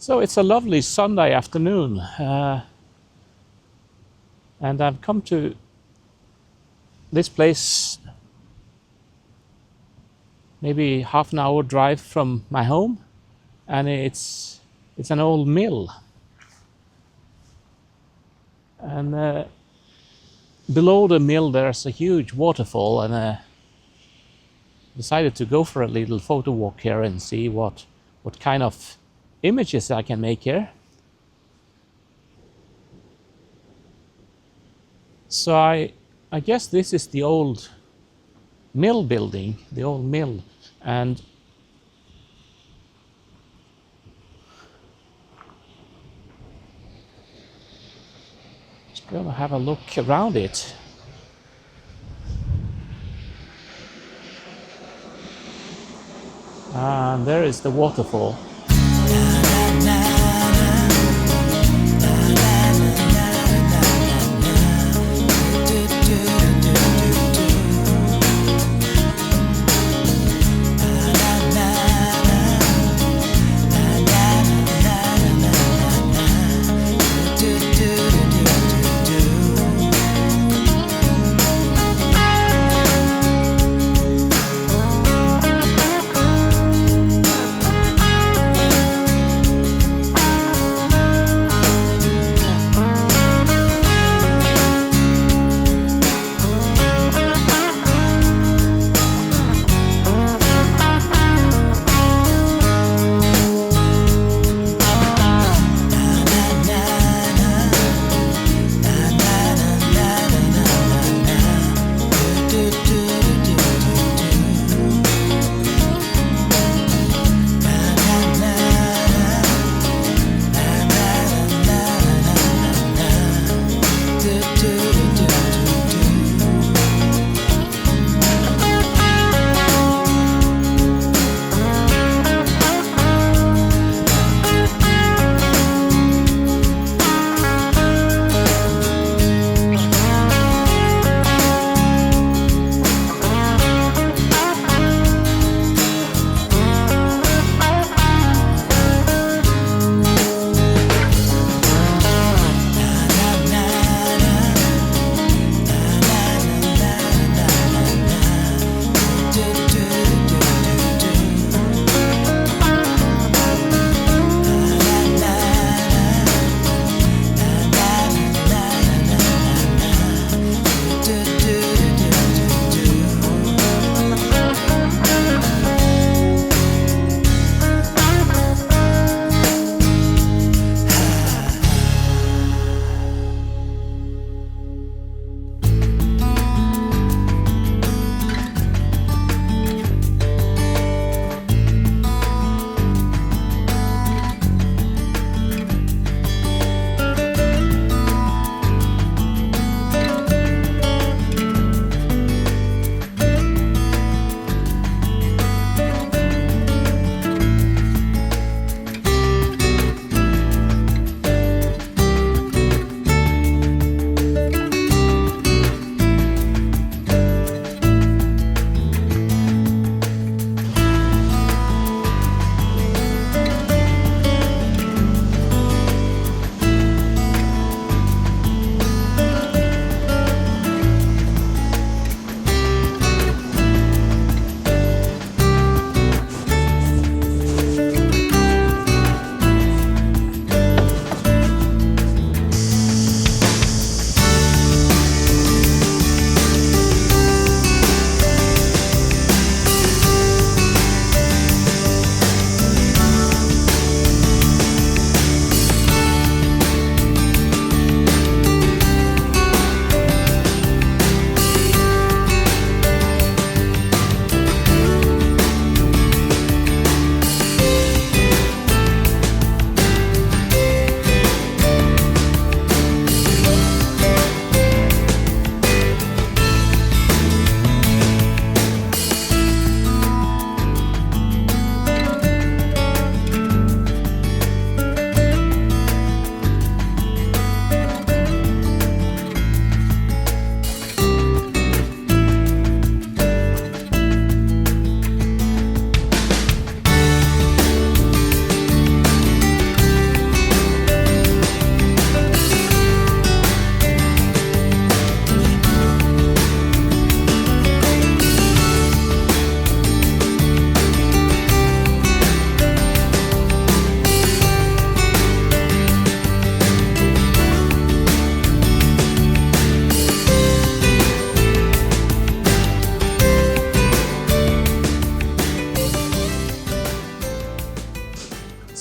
So it's a lovely Sunday afternoon, and I've come to this place maybe half an hour drive from my home, and it's an old mill. And below the mill there's a huge waterfall, and I decided to go for a little photo walk here and see what kind of images I can make here. So I guess this is the old mill building, the old mill, and just gonna have a look around it. And there is the waterfall.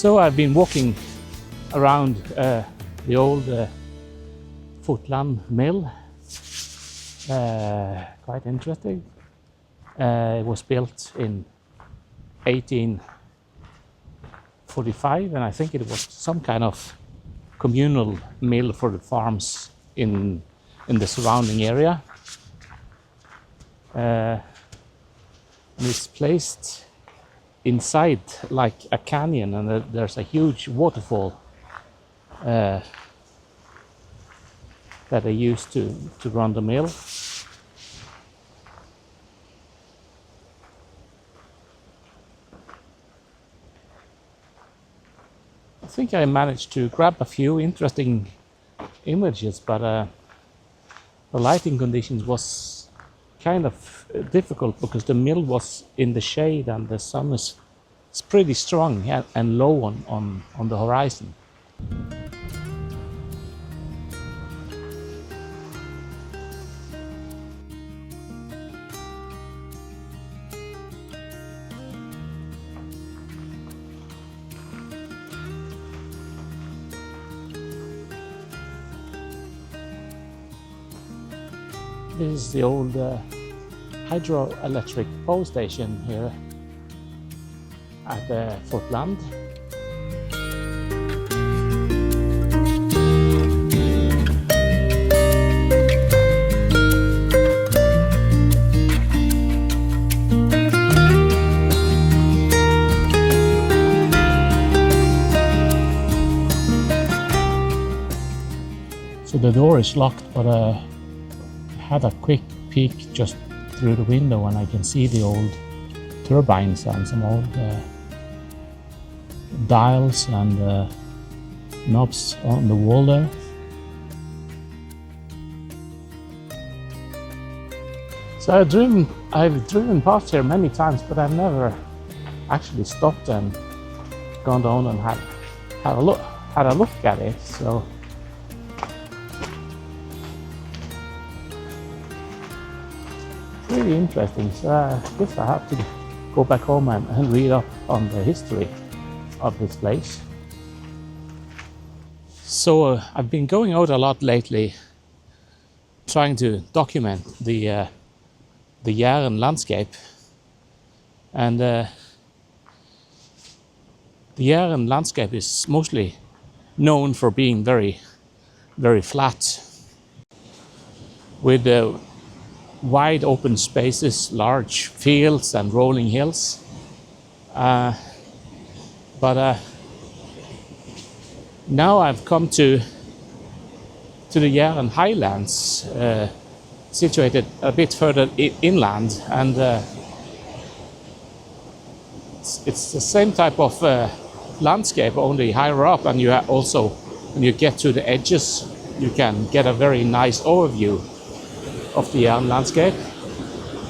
So I've been walking around the old Fotland mill. Quite interesting. It was built in 1845, and I think it was some kind of communal mill for the farms in the surrounding area. And it's placed inside like a canyon, and there's a huge waterfall that they used to run the mill. I think I managed to grab a few interesting images, but the lighting conditions was kind of difficult because the mill was in the shade and the sun is pretty strong and low on the horizon. This is the old hydroelectric power station here at Fotland. So the door is locked, but I had a quick peek just through the window and I can see the old turbines and some old dials and knobs on the wall there. So I've driven past here many times, but I've never actually stopped and gone down and had a look at it. So really interesting. So I guess I have to go back home and read up on the history of this place. So I've been going out a lot lately, trying to document the Jæren landscape, and the Jæren landscape is mostly known for being very, very flat, with wide open spaces, large fields and rolling hills. But now I've come to the Jæren highlands, situated a bit further inland, and it's the same type of landscape, only higher up, and you also, when you get to the edges, you can get a very nice overview of the Jæren landscape.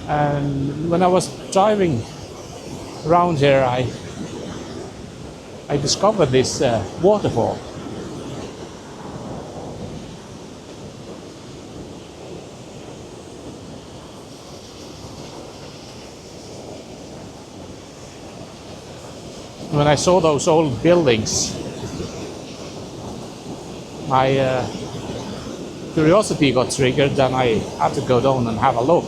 And when I was driving around here, I discovered this waterfall. When I saw those old buildings, my curiosity got triggered, and I had to go down and have a look.